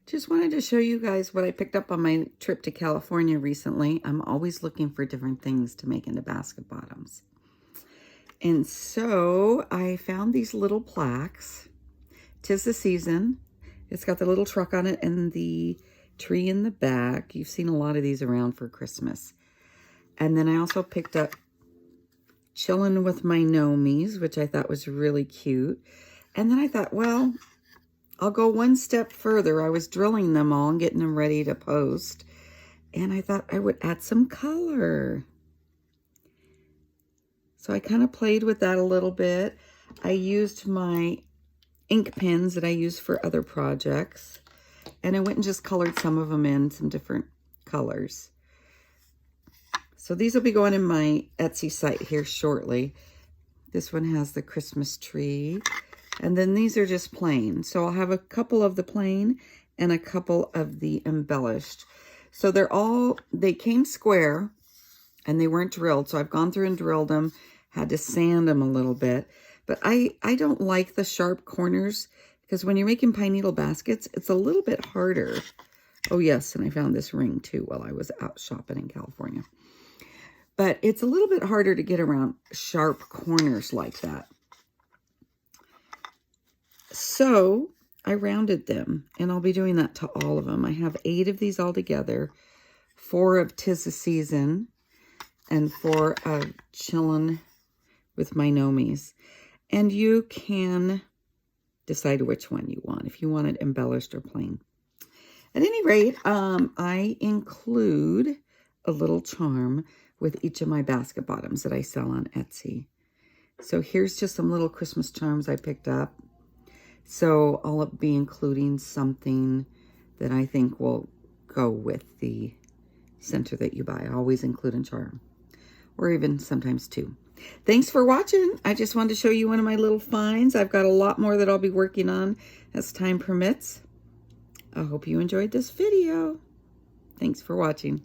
Just wanted to show you guys what I picked up on my trip to California recently. I'm always looking for different things to make into basket bottoms. And so I found these little plaques. 'Tis the season. It's got the little truck on it and the tree in the back. You've seen a lot of these around for Christmas. And then I also picked up Chillin with my Gnomies, which I thought was really cute. And then I thought, well, I'll go one step further. I was drilling them all and getting them ready to post. And I thought I would add some color. So I kind of played with that a little bit. I used my ink pens that I use for other projects. And I went and just colored some of them in some different colors. So these will be going in my Etsy site here shortly. This one has the Christmas tree. And then these are just plain. So I'll have a couple of the plain and a couple of the embellished. So they came square and they weren't drilled. So I've gone through and drilled them, had to sand them a little bit. But I don't like the sharp corners because when you're making pine needle baskets, it's a little bit harder. Oh yes, and I found this ring too while I was out shopping in California. But it's a little bit harder to get around sharp corners like that. So I rounded them, and I'll be doing that to all of them. I have 8 of these all together, 4 of 'Tis the Season, and 4 of Chillin with my Gnomies. And you can decide which one you want, if you want it embellished or plain. At any rate, I include a little charm with each of my basket bottoms that I sell on Etsy. So here's just some little Christmas charms I picked up. So I'll be including something that I think will go with the center that you buy. I always include a charm, or even sometimes 2. Thanks for watching. I just wanted to show you one of my little finds. I've got a lot more that I'll be working on as time permits. I hope you enjoyed this video. Thanks for watching.